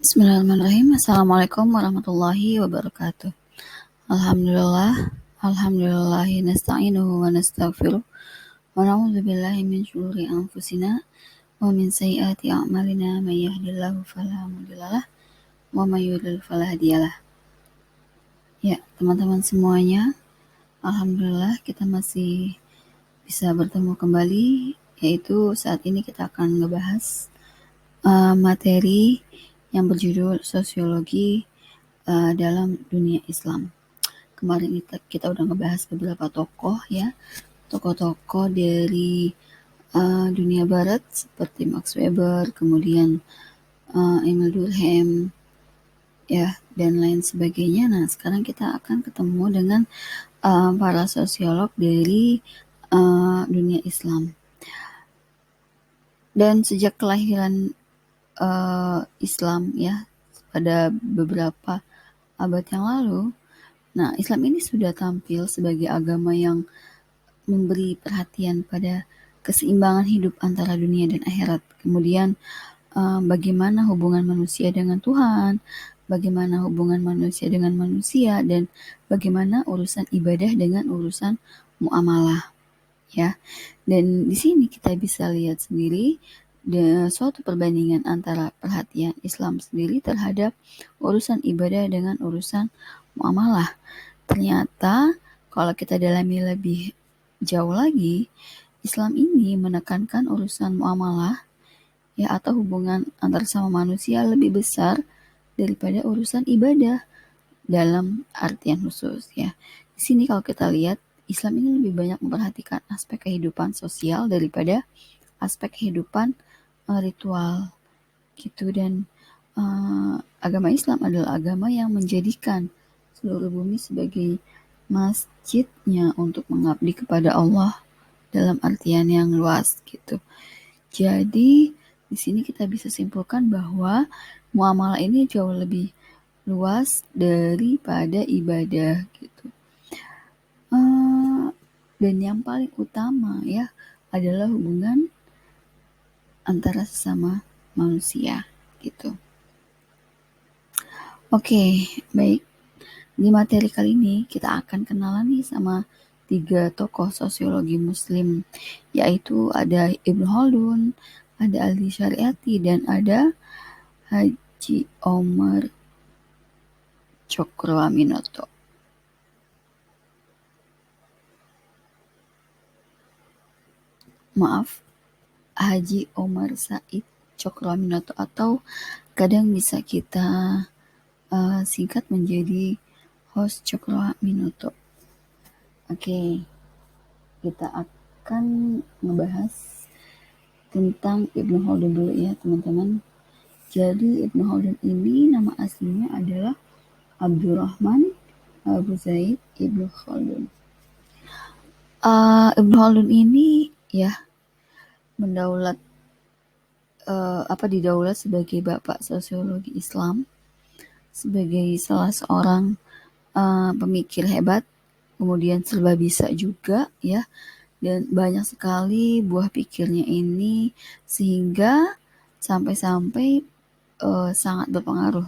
Bismillahirrahmanirrahim. Assalamualaikum warahmatullahi wabarakatuh. Alhamdulillahi nasta'inuhu wa nastaghfiruh wa na'udzu billahi min syururi anfusina wa min sayyiati a'malina may yahdihillahu fala mudhillalah wa may yudhlil fala hadiyalah. Ya, teman-teman semuanya, alhamdulillah kita masih bisa bertemu kembali, yaitu saat ini kita akan ngebahas materi yang berjudul sosiologi dalam dunia Islam. Kemarin kita udah ngebahas beberapa tokoh ya, tokoh-tokoh dari dunia barat seperti Max Weber, kemudian Emil Durkheim, ya, dan lain sebagainya. Nah, sekarang kita akan ketemu dengan para sosiolog dari dunia Islam. Dan sejak kelahiran Islam ya, pada beberapa abad yang lalu, nah, Islam ini sudah tampil sebagai agama yang memberi perhatian pada keseimbangan hidup antara dunia dan akhirat. Kemudian bagaimana hubungan manusia dengan Tuhan, bagaimana hubungan manusia dengan manusia, dan bagaimana urusan ibadah dengan urusan muamalah, ya. Dan di sini kita bisa lihat sendiri suatu perbandingan antara perhatian Islam sendiri terhadap urusan ibadah dengan urusan muamalah. Ternyata kalau kita dalami lebih jauh lagi, Islam ini menekankan urusan muamalah ya, atau hubungan antar sama manusia lebih besar daripada urusan ibadah dalam artian khusus ya. Di sini kalau kita lihat, Islam ini lebih banyak memperhatikan aspek kehidupan sosial daripada aspek kehidupan ritual gitu. Dan agama Islam adalah agama yang menjadikan seluruh bumi sebagai masjidnya untuk mengabdi kepada Allah dalam artian yang luas gitu. Jadi di sini kita bisa simpulkan bahwa muamalah ini jauh lebih luas daripada ibadah gitu. Dan yang paling utama ya adalah hubungan antara sesama manusia gitu. Oke, baik. Di materi kali ini kita akan kenalan nih sama 3 tokoh sosiologi muslim, yaitu ada Ibnu Khaldun, ada Ali Syariati, dan ada Haji Omar Cokroaminoto. Maaf, Haji Omar Said Cokroaminoto, atau kadang bisa kita singkat menjadi host Cokroaminoto. Oke, kita akan ngebahas tentang Ibnu Khaldun dulu ya teman-teman. Jadi Ibnu Khaldun ini nama aslinya adalah Abdurrahman Abu Zaid Ibnu Khaldun. Ibnu Khaldun ini ya didaulat sebagai bapak sosiologi Islam, sebagai salah seorang pemikir hebat, kemudian serba bisa juga ya, dan banyak sekali buah pikirnya ini sehingga sampai-sampai sangat berpengaruh.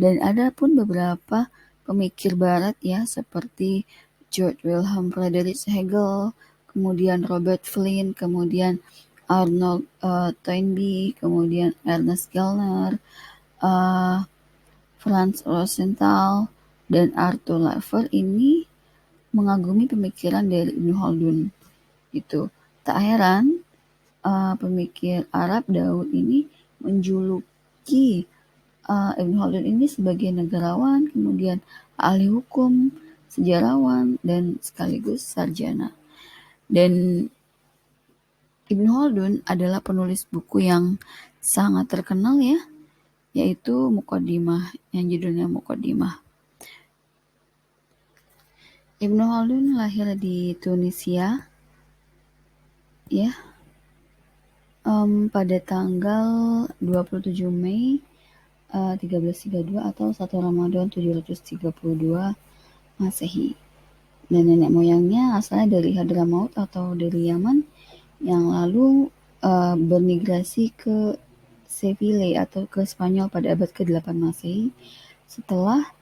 Dan ada pun beberapa pemikir barat ya, seperti George Wilhelm Friedrich Hegel, kemudian Robert Flynn, kemudian Arnold Toynbee, kemudian Ernest Gellner, Franz Rosenthal, dan Arthur Lever ini mengagumi pemikiran dari Ibnu Khaldun gitu. Tak heran pemikir Arab Daud ini menjuluki Ibnu Khaldun ini sebagai negarawan, kemudian ahli hukum, sejarawan, dan sekaligus sarjana. Dan Ibnu Khaldun adalah penulis buku yang sangat terkenal ya, yaitu Muqaddimah, yang judulnya Muqaddimah. Ibnu Khaldun lahir di Tunisia ya, pada tanggal 27 Mei 1332 atau 1 Ramadan 732 Masehi. Dan nenek moyangnya asalnya dari Hadramaut atau dari Yaman, yang lalu bermigrasi ke Seville atau ke Spanyol pada abad ke-8 Masehi setelah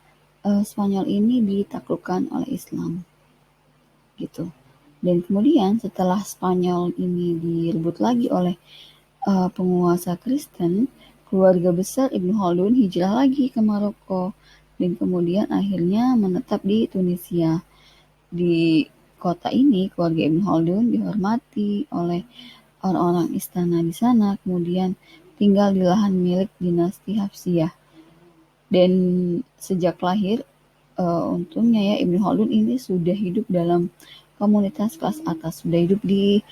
Spanyol ini ditaklukkan oleh Islam gitu. Dan kemudian setelah Spanyol ini direbut lagi oleh penguasa Kristen, keluarga besar Ibnu Khaldun hijrah lagi ke Maroko dan kemudian akhirnya menetap di Tunisia. Di kota ini keluarga Ibnu Khaldun dihormati oleh orang-orang istana di sana, kemudian tinggal di lahan milik dinasti Hafsiyah. Dan sejak lahir, untungnya ya Ibnu Khaldun ini sudah hidup dalam komunitas kelas atas, sudah hidup di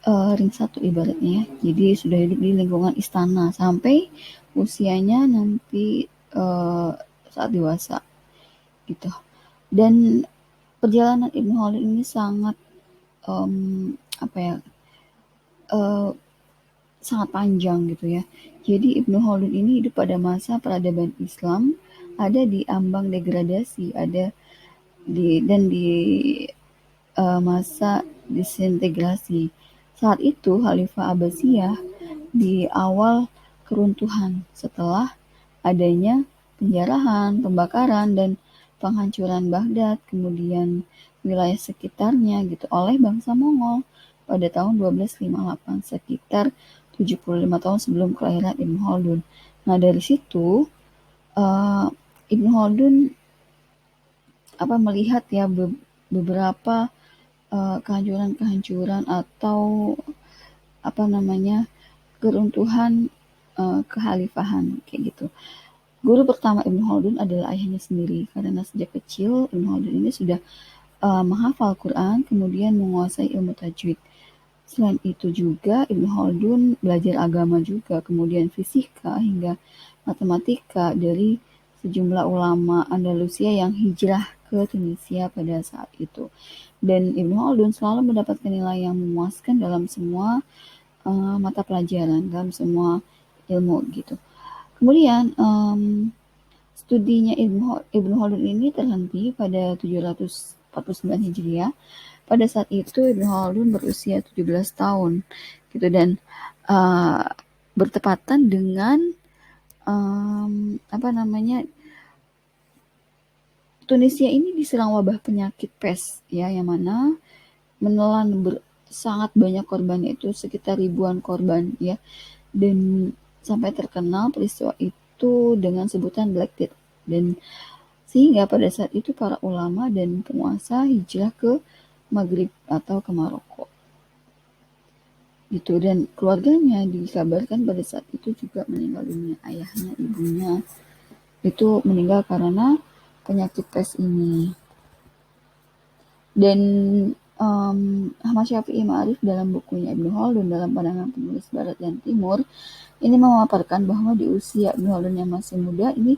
ring satu ibaratnya ya. Jadi sudah hidup di lingkungan istana sampai usianya nanti saat dewasa gitu. Dan perjalanan Ibnu Khaldun ini sangat apa ya sangat panjang gitu ya. Jadi Ibnu Khaldun ini hidup pada masa peradaban Islam, ada di ambang degradasi, ada di masa disintegrasi. Saat itu Khalifah Abbasiyah di awal keruntuhan setelah adanya penjarahan, pembakaran dan penghancuran Baghdad, kemudian wilayah sekitarnya gitu oleh bangsa Mongol pada tahun 1258 sekitar 75 tahun sebelum kelahiran Ibnu Khaldun. Nah, dari situ Ibnu Khaldun melihat ya beberapa kehancuran-kehancuran atau keruntuhan kekhalifahan kayak gitu. Guru pertama Ibnu Khaldun adalah ayahnya sendiri karena sejak kecil Ibnu Khaldun ini sudah menghafal Quran, kemudian menguasai ilmu tajwid. Selain itu juga Ibnu Khaldun belajar agama juga, kemudian fisika hingga matematika dari sejumlah ulama Andalusia yang hijrah ke Tunisia pada saat itu. Dan Ibnu Khaldun selalu mendapatkan nilai yang memuaskan dalam semua mata pelajaran, dalam semua ilmu gitu. Kemudian studinya Ibnu Khaldun ini terhenti pada 749 Hijriah. Pada saat itu Ibnu Khaldun berusia 17 tahun gitu dan bertepatan dengan Tunisia ini diserang wabah penyakit pes ya, yang mana menelan sangat banyak korban, yaitu sekitar ribuan korban ya, dan sampai terkenal peristiwa itu dengan sebutan Black Death. Dan sehingga pada saat itu para ulama dan penguasa hijrah ke Maghrib atau ke Maroko gitu, dan keluarganya dikabarkan pada saat itu juga meninggal dunia. Ayahnya, ibunya itu meninggal karena penyakit pes ini. Dan Ahmad Syafi'i Ma'arif dalam bukunya Ibnu Khaldun dalam pandangan penulis Barat dan Timur ini memaparkan bahwa di usia Ibnu Khaldun yang masih muda ini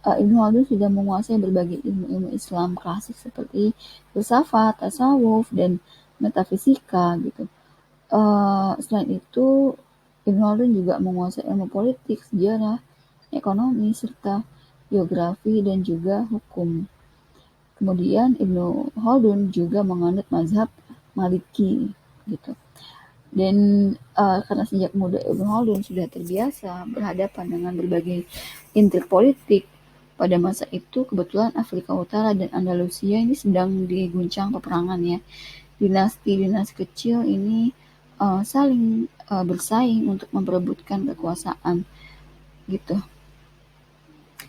Ibnu Khaldun sudah menguasai berbagai ilmu-ilmu Islam klasik seperti filsafat, tasawuf, dan metafisika gitu. Selain itu Ibnu Khaldun juga menguasai ilmu politik, sejarah, ekonomi, serta geografi dan juga hukum. Kemudian Ibnu Khaldun juga menganut mazhab Maliki gitu. Dan karena sejak muda Ibnu Khaldun sudah terbiasa berhadapan dengan berbagai intrik politik, pada masa itu kebetulan Afrika Utara dan Andalusia ini sedang diguncang peperangan ya. Dinasti-dinasti kecil ini saling bersaing untuk memperebutkan kekuasaan gitu.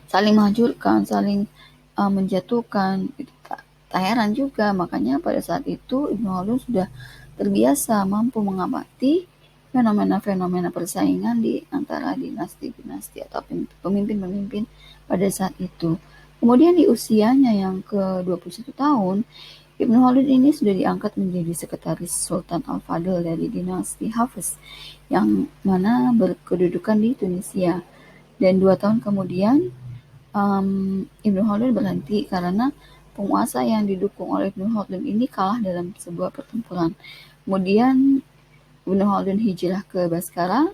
Saling menghancurkan, saling menjatuhkan gitu. Tak heran juga makanya pada saat itu Ibnu Khaldun sudah terbiasa mampu mengamati fenomena-fenomena persaingan di antara dinasti-dinasti atau pemimpin-pemimpin pada saat itu. Kemudian di usianya yang ke-21 tahun, Ibnu Khaldun ini sudah diangkat menjadi sekretaris Sultan Al-Fadl dari dinasti Hafs yang mana berkedudukan di Tunisia. Dan 2 tahun kemudian Ibnu Khaldun berhenti karena penguasa yang didukung oleh Ibnu Khaldun ini kalah dalam sebuah pertempuran. Kemudian Ibnu Khaldun hijrah ke Baskara,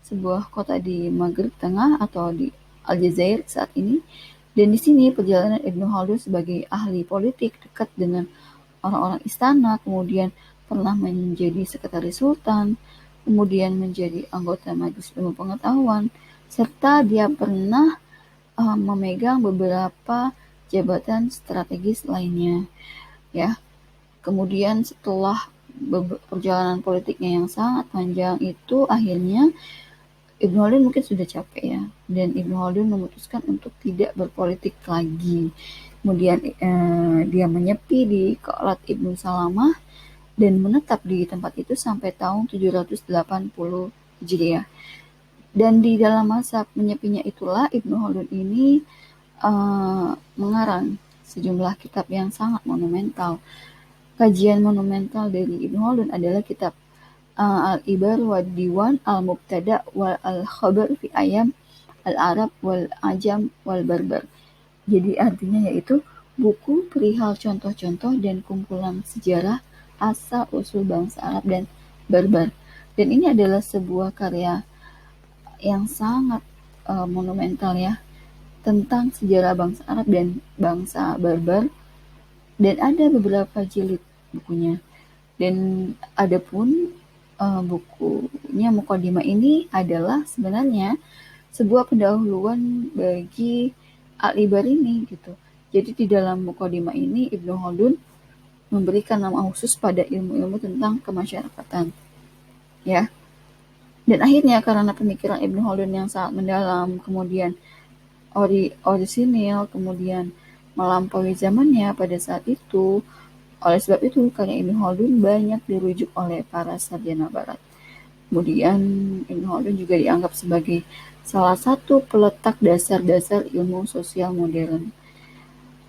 sebuah kota di Maghrib Tengah atau di Aljazair saat ini. Dan di sini perjalanan Ibnu Khaldun sebagai ahli politik dekat dengan orang-orang istana, kemudian pernah menjadi sekretaris sultan, kemudian menjadi anggota Majelis Ilmu Pengetahuan, serta dia pernah memegang beberapa jabatan strategis lainnya, ya. Kemudian setelah perjalanan politiknya yang sangat panjang itu, akhirnya Ibnu Khaldun mungkin sudah capek ya, dan Ibnu Khaldun memutuskan untuk tidak berpolitik lagi. Kemudian dia menyepi di Qolat Ibnu Salamah dan menetap di tempat itu sampai tahun 780 Hijriah. Dan di dalam masa menyepinya itulah Ibnu Khaldun ini mengarang sejumlah kitab yang sangat monumental. Kajian monumental dari Ibnu Khaldun adalah kitab Al-Ibar wa Diwan Al-Mubtada wal Al-Khabar fi Ayam Al-Arab wal Ajam wal Barbar. Jadi artinya yaitu buku perihal contoh-contoh dan kumpulan sejarah asal-usul bangsa Arab dan Barbar. Dan ini adalah sebuah karya yang sangat monumental ya, tentang sejarah bangsa Arab dan bangsa Barbar, dan ada beberapa jilid bukunya. Dan adapun bukunya Muqaddimah ini adalah sebenarnya sebuah pendahuluan bagi Al-Ibar ini gitu. Jadi di dalam Muqaddimah ini Ibnu Khaldun memberikan nama khusus pada ilmu-ilmu tentang kemasyarakatan, ya. Dan akhirnya karena pemikiran Ibnu Khaldun yang sangat mendalam, kemudian orisinil, kemudian melampaui zamannya pada saat itu, oleh sebab itu karya Ibnu Khaldun banyak dirujuk oleh para sarjana barat. Kemudian Ibnu Khaldun juga dianggap sebagai salah satu peletak dasar-dasar ilmu sosial modern.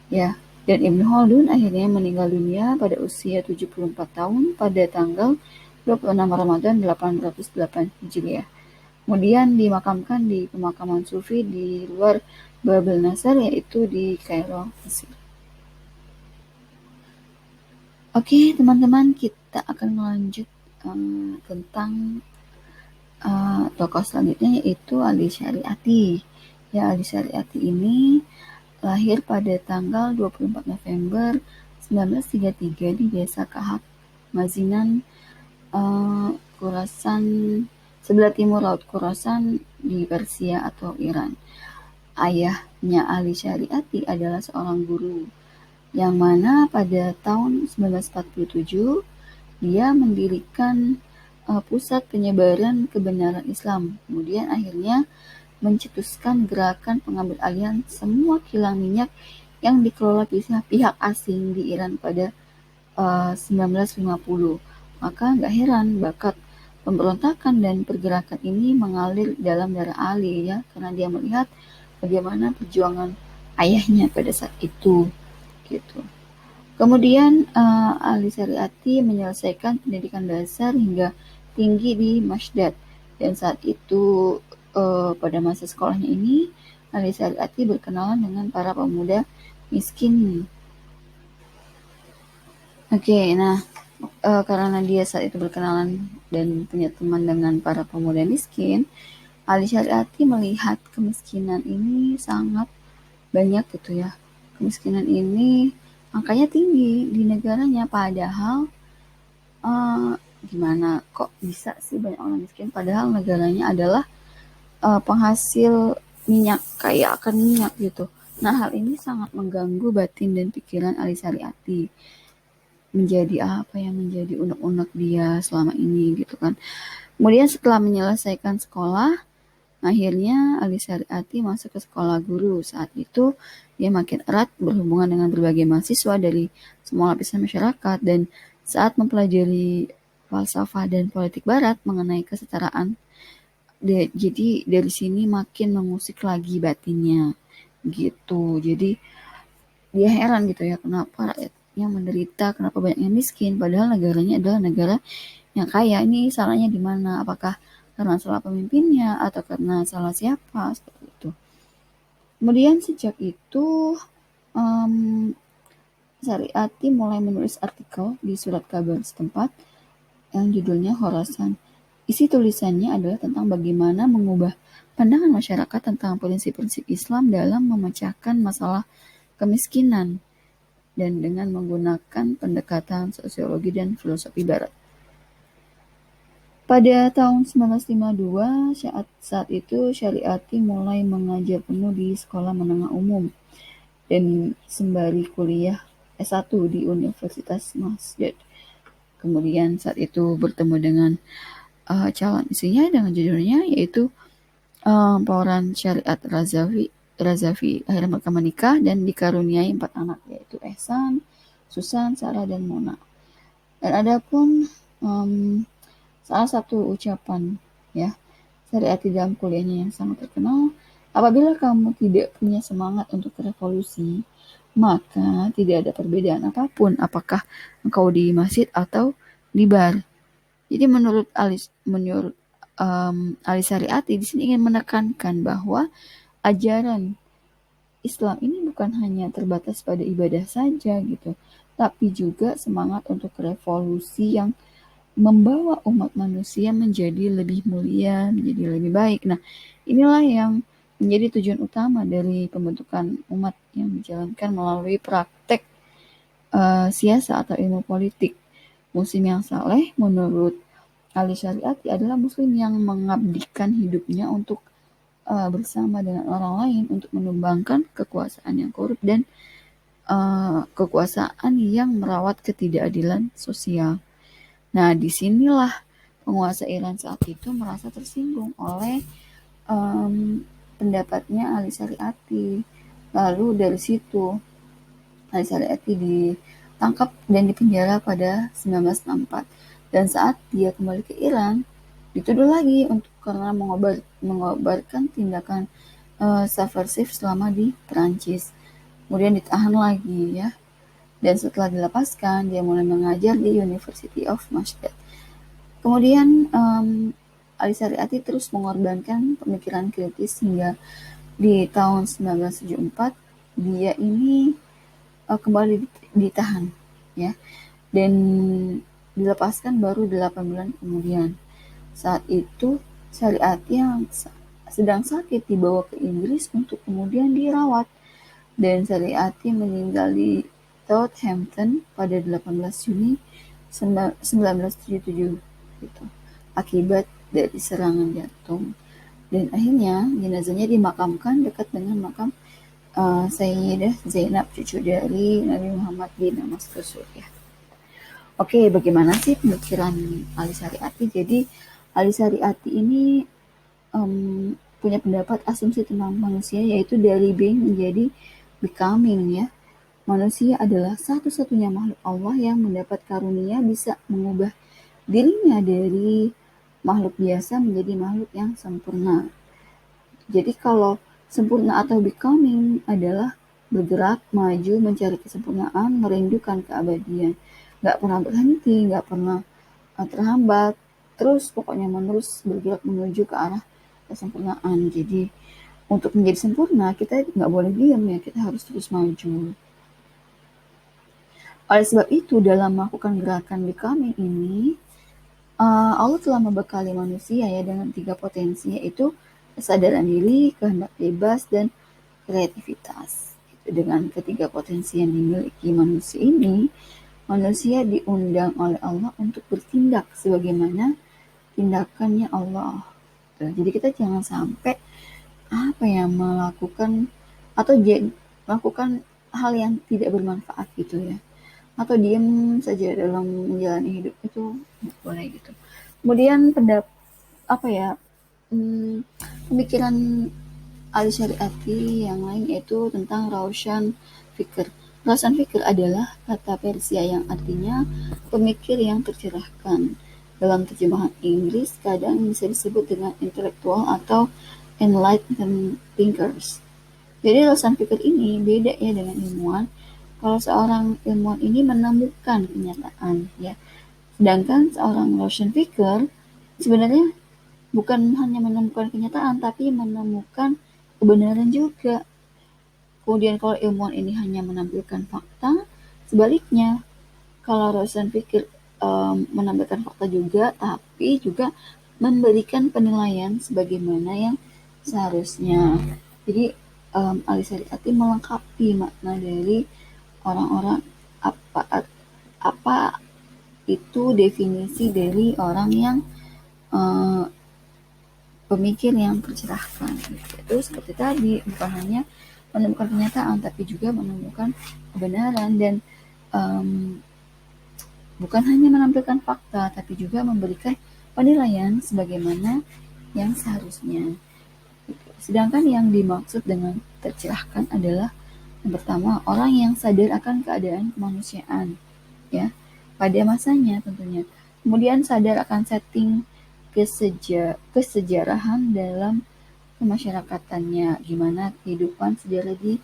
Ya, dan Ibnu Khaldun akhirnya meninggal dunia pada usia 74 tahun pada tanggal 26 Ramadan 808 Hijriah. Kemudian dimakamkan di pemakaman Sufi di luar Babel Nasar, yaitu di Kairo, Mesir. Oke, teman-teman, kita akan melanjut tentang tokoh selanjutnya, yaitu Ali Syariati. Ya, Ali Syariati ini lahir pada tanggal 24 November 1933 di Desa Kahak, Mazinan, Khurasan, sebelah timur Laut Khurasan di Persia atau Iran. Ayahnya Ali Syariati adalah seorang guru, yang mana pada tahun 1947 dia mendirikan pusat penyebaran kebenaran Islam. Kemudian akhirnya mencetuskan gerakan pengambil alihan semua kilang minyak yang dikelola pihak asing di Iran pada 1950. Maka nggak heran bakat pemberontakan dan pergerakan ini mengalir dalam darah Ali ya, karena dia melihat bagaimana perjuangan ayahnya pada saat itu gitu. Kemudian Ali Syariati menyelesaikan pendidikan dasar hingga tinggi di Masdad, dan saat itu pada masa sekolahnya ini Ali Syariati berkenalan dengan para pemuda miskin. Oke, nah karena dia saat itu berkenalan dan punya teman dengan para pemuda miskin, Ali Syariati melihat kemiskinan ini sangat banyak gitu ya. Kemiskinan ini angkanya tinggi di negaranya, padahal gimana kok bisa sih banyak orang miskin, padahal negaranya adalah penghasil minyak, kaya akan minyak gitu. Nah, hal ini sangat mengganggu batin dan pikiran Ali Syariati. Menjadi apa yang menjadi unek-unek dia selama ini gitu kan. Kemudian setelah menyelesaikan sekolah, akhirnya Ali Syariati masuk ke sekolah guru. Saat itu dia makin erat berhubungan dengan berbagai mahasiswa dari semua lapisan masyarakat, dan saat mempelajari falsafah dan politik barat mengenai kesetaraan, jadi dari sini makin mengusik lagi batinnya gitu. Jadi dia heran gitu ya, kenapa rakyatnya menderita, kenapa banyak yang miskin, padahal negaranya adalah negara yang kaya. Ini salahnya di mana? Apakah karena salah pemimpinnya atau karena salah siapa? Seperti itu. Kemudian sejak itu Syariati mulai menulis artikel di surat kabar setempat yang judulnya Khorasan. Isi tulisannya adalah tentang bagaimana mengubah pandangan masyarakat tentang prinsip-prinsip Islam dalam memecahkan masalah kemiskinan dan dengan menggunakan pendekatan sosiologi dan filosofi barat. Pada tahun 1952, saat itu Syariati mulai mengajar penuh di sekolah menengah umum dan sembari kuliah S1 di Universitas Masjid. Kemudian saat itu bertemu dengan calon istrinya dengan judulnya yaitu Pauran Syariat Razavi. Akhirnya mereka menikah dan dikaruniai 4 anak yaitu Ehsan, Susan, Sarah, dan Mona. Dan ada pun salah satu ucapan ya Syariati dalam kuliahnya yang sangat terkenal, apabila kamu tidak punya semangat untuk revolusi, maka tidak ada perbedaan apapun apakah engkau di masjid atau di bar. Jadi menurut Ali Syariati di sini ingin menekankan bahwa ajaran Islam ini bukan hanya terbatas pada ibadah saja gitu, tapi juga semangat untuk revolusi yang membawa umat manusia menjadi lebih mulia, menjadi lebih baik. Nah, inilah yang menjadi tujuan utama dari pembentukan umat yang dijalankan melalui praktek siasa atau ilmu politik. Muslim yang saleh menurut Ali Syariati adalah muslim yang mengabdikan hidupnya untuk bersama dengan orang lain untuk menumbangkan kekuasaan yang korup dan kekuasaan yang merawat ketidakadilan sosial. Nah, disinilah penguasa Iran saat itu merasa tersinggung oleh pendapatnya Ali Syariati. Lalu dari situ Ali Syariati ditangkap dan dipenjara pada 1964. Dan saat dia kembali ke Iran, dituduh lagi untuk karena mengobarkan tindakan subversif selama di Perancis. Kemudian ditahan lagi ya. Dan setelah dilepaskan, dia mulai mengajar di University of Masjid. Kemudian Ali Syariati terus mengorbankan pemikiran kritis hingga di tahun 1974 dia ini kembali ditahan ya dan dilepaskan baru 8 bulan kemudian. Saat itu Syariati yang sedang sakit dibawa ke Inggris untuk kemudian dirawat dan Syariati meninggal di Southampton pada 18 Juni 1977 gitu, akibat dari serangan jantung. Dan akhirnya jenazahnya dimakamkan dekat dengan makam Sayyidah Zainab, cucu dari Nabi Muhammad di Damaskus, Suriah. Oke, bagaimana sih pemikiran Ali Syariati? Jadi Ali Syariati ini punya pendapat asumsi tentang manusia yaitu dari being menjadi becoming ya. Manusia adalah satu-satunya makhluk Allah yang mendapat karunia bisa mengubah dirinya dari makhluk biasa menjadi makhluk yang sempurna. Jadi kalau sempurna atau becoming adalah bergerak, maju, mencari kesempurnaan, merindukan keabadian. Gak pernah berhenti, gak pernah terhambat, terus pokoknya menerus bergerak menuju ke arah kesempurnaan. Jadi untuk menjadi sempurna kita gak boleh diam ya, kita harus terus maju. Oleh sebab itu dalam melakukan gerakan becoming ini Allah telah membekali manusia ya dengan 3 potensi yaitu kesadaran diri, kehendak bebas, dan kreativitas. Dengan ketiga potensi yang dimiliki manusia ini, manusia diundang oleh Allah untuk bertindak sebagaimana tindakannya Allah. Jadi kita jangan sampai melakukan atau melakukan hal yang tidak bermanfaat gitu ya, atau diam saja dalam menjalani hidup itu nggak boleh gitu. Kemudian pemikiran Ali Syariati yang lain yaitu tentang Raushan Fikr. Raushan Fikr adalah kata Persia yang artinya pemikir yang tercerahkan. Dalam terjemahan Inggris kadang bisa disebut dengan intelektual atau enlightened thinkers. Jadi Raushan Fikr ini beda ya dengan ilmuwan. Kalau seorang ilmuwan ini menemukan kenyataan ya. Sedangkan seorang Raushan Fikr sebenarnya bukan hanya menemukan kenyataan tapi menemukan kebenaran juga. Kemudian kalau ilmuwan ini hanya menampilkan fakta, sebaliknya kalau Raushan Fikr menampilkan fakta juga tapi juga memberikan penilaian sebagaimana yang seharusnya. Jadi Ali Syariati melengkapi makna dari orang-orang apa itu definisi dari orang yang pemikir yang tercerahkan. Itu seperti tadi, bukan hanya menemukan kenyataan, tapi juga menemukan kebenaran dan bukan hanya menampilkan fakta, tapi juga memberikan penilaian sebagaimana yang seharusnya. Sedangkan yang dimaksud dengan tercerahkan adalah yang pertama, orang yang sadar akan keadaan kemanusiaan, ya, pada masanya tentunya. Kemudian sadar akan setting kesejarahan dalam kemasyarakatan,nya gimana kehidupan sejarah di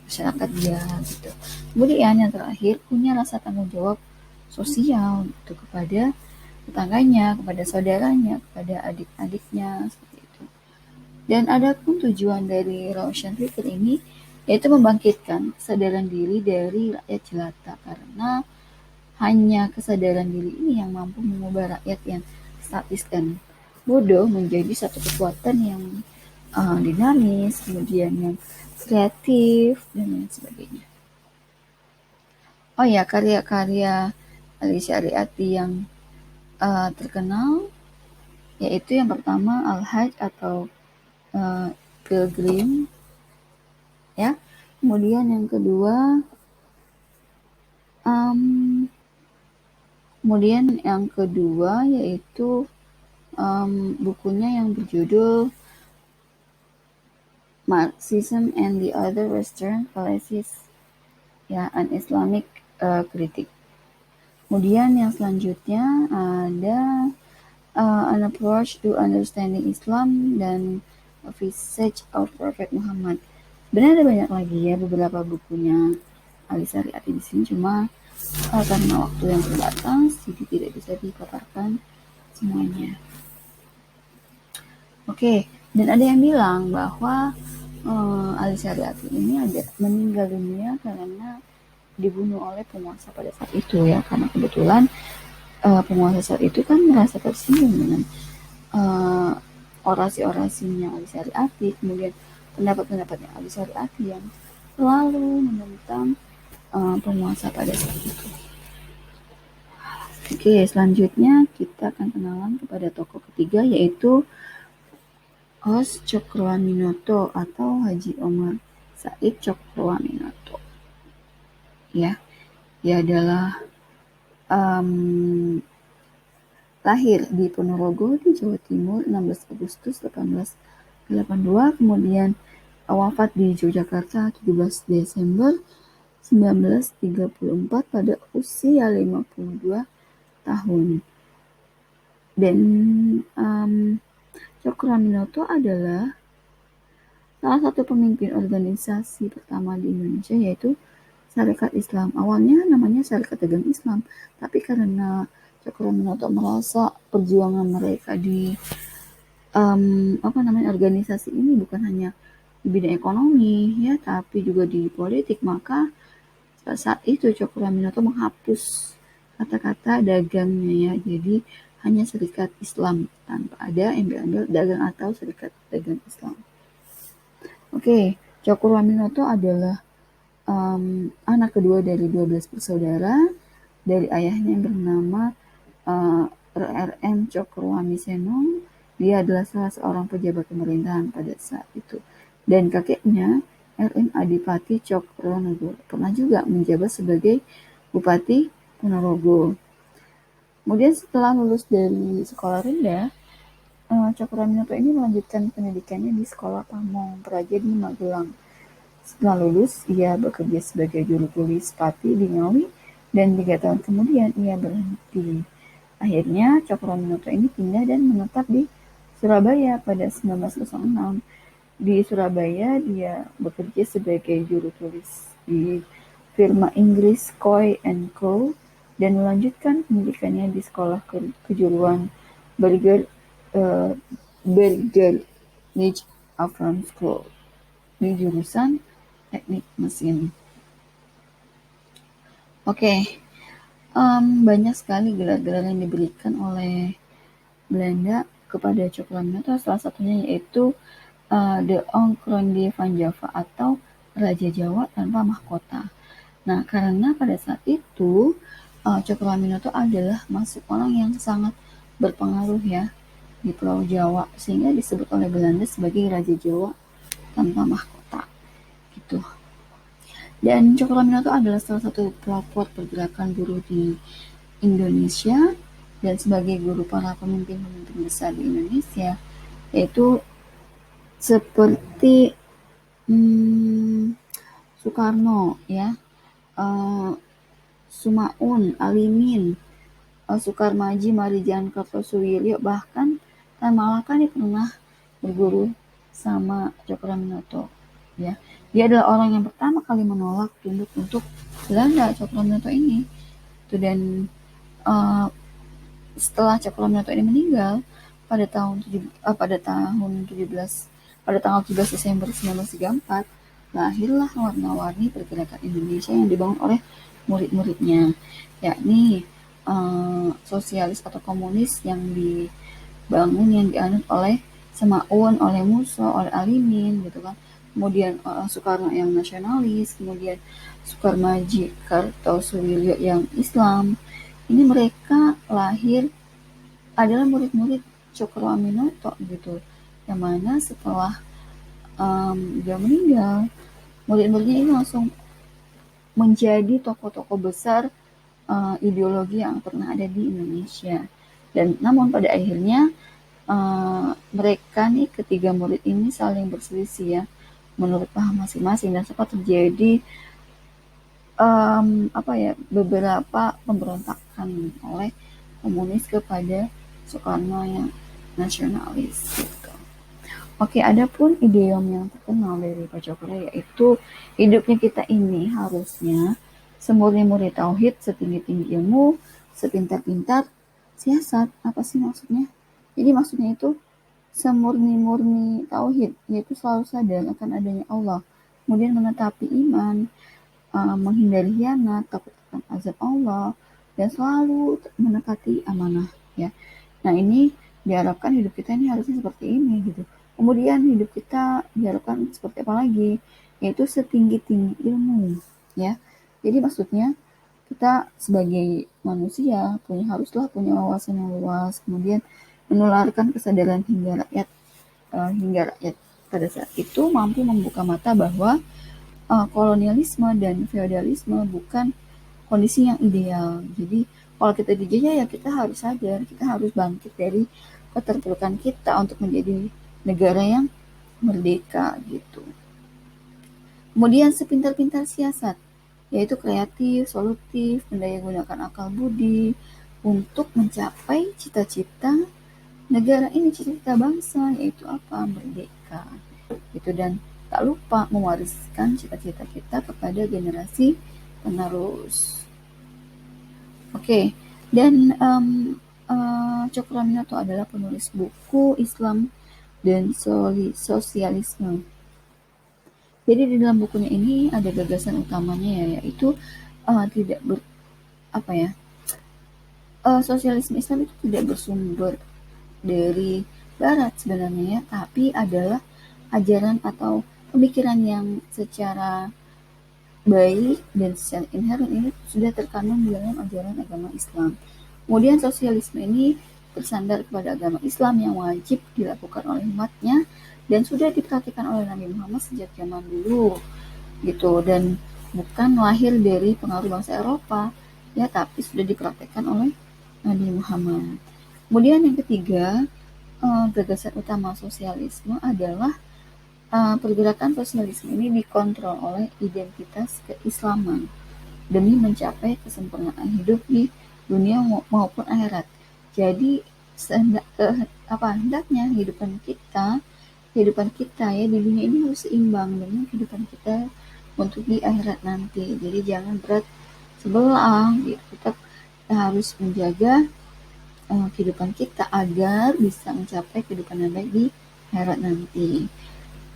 masyarakat dia gitu. Kemudian yang terakhir punya rasa tanggung jawab sosial gitu kepada tetangganya, kepada saudaranya, kepada adik-adiknya seperti itu. Dan adapun tujuan dari Roshan River ini yaitu membangkitkan kesadaran diri dari rakyat jelata, karena hanya kesadaran diri ini yang mampu mengubah rakyat yang statis dan bodoh menjadi satu kekuatan yang dinamis, kemudian yang kreatif, dan lain sebagainya. Oh ya, karya-karya Alicia Ariati yang terkenal yaitu yang pertama Al-Hajj atau Pilgrim, ya. Kemudian yang kedua yaitu bukunya yang berjudul Marxism and the Other Western Fallacies, ya, an Islamic Critic. Kemudian yang selanjutnya ada An Approach to Understanding Islam dan A Visage of Prophet Muhammad. Sebenarnya ada banyak lagi ya beberapa bukunya Alicia Ariati di sini, cuma karena waktu yang terbatas jadi tidak bisa dipaparkan semuanya. Oke, dan ada yang bilang bahwa Alicia Ariati ini ada meninggal dunia karena dibunuh oleh penguasa pada saat itu, ya, karena kebetulan penguasa saat itu kan merasa tersinggung dengan orasi-orasinya Alicia Ariati, kemudian pendapat-pendapatnya Alicia Ariati yang selalu menentang penguasa pada saat itu. Oke, selanjutnya kita akan kenalan kepada tokoh ketiga yaitu Os Cokroaminoto atau Haji Omar Said Cokroaminoto. Ya, dia adalah lahir di Ponorogo di Jawa Timur 16 Agustus 1882, kemudian wafat di Yogyakarta 17 Desember 1934 pada usia 52 tahun. Dan Cokroaminoto adalah salah satu pemimpin organisasi pertama di Indonesia yaitu Sarekat Islam. Awalnya namanya Sarekat Dagang Islam, tapi karena Cokroaminoto merasa perjuangan mereka di organisasi ini bukan hanya di bidang ekonomi, ya, tapi juga di politik, maka saat itu Cokroaminoto menghapus kata-kata dagangnya, ya, jadi hanya Serikat Islam tanpa ada embel-embel dagang atau Serikat Dagang Islam. Oke, Cokroaminoto adalah anak kedua dari 12 bersaudara dari ayahnya yang bernama RRM Cokroamiseno. Dia adalah salah seorang pejabat pemerintahan pada saat itu. Dan kakeknya RM Adipati Cokronegoro pernah juga menjabat sebagai Bupati Ponorogo. Kemudian setelah lulus dari sekolah rendah, Cokroaminoto ini melanjutkan pendidikannya di Sekolah Pamong Praja di Magelang. Setelah lulus, ia bekerja sebagai juru tulis Pati di Ngawi, dan 3 tahun kemudian ia berhenti. Akhirnya Cokroaminoto ini pindah dan menetap di Surabaya pada 1906. Di Surabaya dia bekerja sebagai juru tulis di firma Inggris Coy & Co. dan melanjutkan pendidikannya di Sekolah Kejuruan Bergernich Afran School di jurusan Teknik Mesin. Oke, banyak sekali gelar-gelar yang diberikan oleh Belanda kepada Cokroaminoto, salah satunya yaitu The Ongkronde van Java atau Raja Jawa tanpa mahkota. Nah, karena pada saat itu Cokroaminoto adalah masuk orang yang sangat berpengaruh, ya, di Pulau Jawa, sehingga disebut oleh Belanda sebagai Raja Jawa tanpa mahkota gitu. Dan Cokroaminoto adalah salah satu pelopor pergerakan buruh di Indonesia dan sebagai guru para pemimpin-pemimpin besar di Indonesia, yaitu seperti Soekarno ya, Sumaun, Alimin, Sukarmaji, Marijan Kertosuwiryo, bahkan Tan Malaka nih pernah berguru sama Cokroaminoto ya. Dia adalah orang yang pertama kali menolak tunduk untuk Belanda, Cokroaminoto ini. Dan setelah Cokroaminoto ini meninggal pada tahun 17 Desember 1934, lahirlah warna-warni pergerakan Indonesia yang dibangun oleh murid-muridnya, yakni sosialis atau komunis yang dibangun, yang dianut oleh Semaun, oleh Musso, oleh Alimin gitu kan. Kemudian Soekarno yang nasionalis, kemudian Sukarmaji, Kartosuwiryo yang Islam. Ini mereka lahir adalah murid-murid Cokroaminoto gitu, yang mana setelah dia meninggal, murid-muridnya ini langsung menjadi tokoh-tokoh besar ideologi yang pernah ada di Indonesia. Dan namun pada akhirnya mereka nih, ketiga murid ini saling berselisih ya menurut paham masing-masing, dan sempat terjadi beberapa pemberontakan oleh komunis kepada Soekarno yang nasionalis gitu. Oke, ada pun idiom yang terkenal dari Pak Cokro, yaitu hidupnya kita ini harusnya semurni-murni tauhid, setinggi-tinggi ilmu, sepintar-pintar siasat. Apa sih maksudnya? Jadi maksudnya itu semurni-murni tauhid, yaitu selalu sadar akan adanya Allah, kemudian menetapi iman, menghindari hianat, takut akan azab Allah, dan selalu menepati amanah ya. Nah, ini diharapkan hidup kita ini harusnya seperti ini gitu. Kemudian hidup kita diharapkan seperti apa lagi? Yaitu setinggi-tinggi ilmu ya. Jadi maksudnya kita sebagai manusia haruslah punya wawasan yang luas, kemudian menularkan kesadaran hingga rakyat pada saat itu mampu membuka mata bahwa kolonialisme dan feodalisme bukan kondisi yang ideal. Jadi kalau kita dijajah ya kita harus sadar, kita harus bangkit dari keterpurukan kita untuk menjadi negara yang merdeka gitu. Kemudian sepintar-pintar siasat, yaitu kreatif, solutif, mendayagunakan akal budi untuk mencapai cita-cita negara ini, cita-cita bangsa, yaitu apa? Merdeka. Gitu. Dan tak lupa mewariskan cita-cita kita kepada generasi penerus. Oke, dan Cokroaminoto adalah penulis buku Islam dan Sosialisme. Jadi di dalam bukunya ini ada gagasan utamanya yaitu sosialisme Islam itu tidak bersumber dari Barat sebenarnya ya, tapi adalah ajaran atau pemikiran yang secara baik dan secara inherent ini sudah terkandung di dalam ajaran agama Islam. Kemudian sosialisme ini bersandar kepada agama Islam yang wajib dilakukan oleh umatnya dan sudah diperhatikan oleh Nabi Muhammad sejak zaman dulu gitu, dan bukan lahir dari pengaruh bangsa Eropa ya, tapi sudah dipraktekkan oleh Nabi Muhammad. Kemudian yang ketiga, gagasan utama sosialisme adalah pergerakan sosialisme ini dikontrol oleh identitas keislaman demi mencapai kesempurnaan hidup di dunia maupun akhirat. Jadi hendaknya kehidupan kita ya di dunia ini harus seimbang dengan kehidupan kita untuk di akhirat nanti. Jadi jangan berat sebelah gitu. Kita harus menjaga kehidupan kita agar bisa mencapai kehidupan yang baik di akhirat nanti.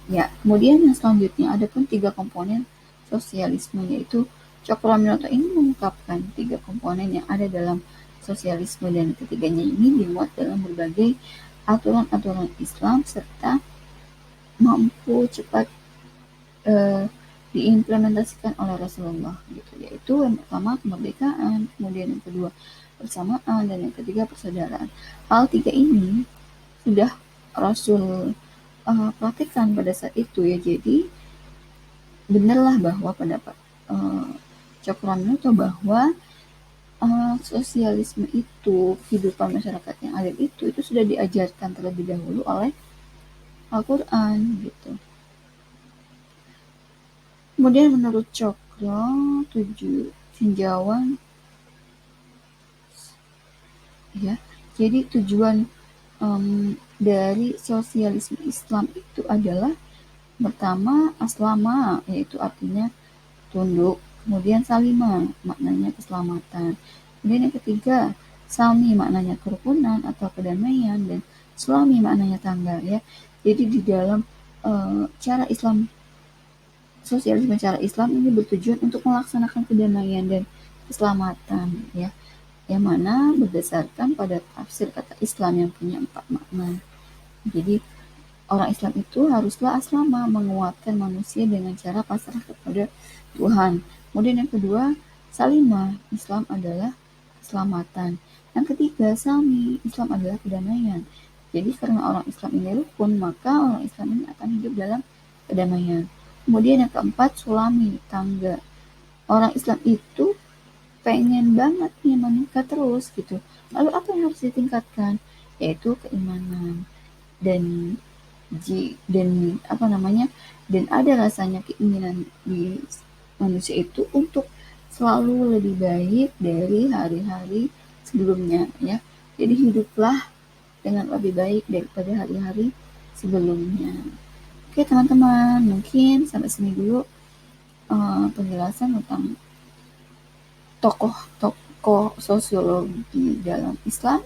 Ya, kemudian yang selanjutnya ada pun 3 komponen sosialisme, yaitu Cokroaminoto ini mengungkapkan 3 komponen yang ada dalam sosialisme, dan ketiganya ini dimuat dalam berbagai aturan-aturan Islam serta mampu cepat diimplementasikan oleh Rasulullah gitu, yaitu yang pertama kemerdekaan, kemudian yang kedua persamaan, dan yang ketiga persaudaraan. Hal 3 ini sudah Rasul praktikkan pada saat itu ya. Jadi benarlah bahwa pendapat Cokroaminoto bahwa sosialisme itu, kehidupan masyarakat yang adil itu sudah diajarkan terlebih dahulu oleh Al-Quran gitu. Kemudian menurut Cokro, tinjauan ya, jadi tujuan dari sosialisme Islam itu adalah pertama aslama, yaitu artinya tunduk, kemudian salima, maknanya keselamatan, kemudian yang ketiga salmi, maknanya kerukunan atau kedamaian, dan sulami, maknanya tangga ya. Jadi di dalam cara Islam, sosialisme cara Islam ini bertujuan untuk melaksanakan kedamaian dan keselamatan ya, yang mana berdasarkan pada tafsir kata Islam yang punya 4 makna. Jadi orang Islam itu haruslah aslama, menguatkan manusia dengan cara pasrah kepada Tuhan. Kemudian yang kedua, salimah, Islam adalah keselamatan. Yang ketiga, salmi, Islam adalah kedamaian. Jadi karena orang Islam ini rukun, maka orang Islam ini akan hidup dalam kedamaian. Kemudian yang keempat, sulami, tangga. Orang Islam itu pengen banget nih meningkat terus gitu. Lalu apa yang harus ditingkatkan? Yaitu keimanan. Dan dan ada rasanya keinginan di manusia itu untuk selalu lebih baik dari hari-hari sebelumnya ya. Jadi hiduplah dengan lebih baik daripada hari-hari sebelumnya. Oke teman-teman, mungkin sampai sini dulu penjelasan tentang tokoh-tokoh sosiologi dalam Islam.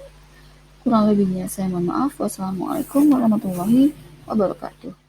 Kurang lebihnya saya mohon maaf. Wassalamualaikum warahmatullahi wabarakatuh.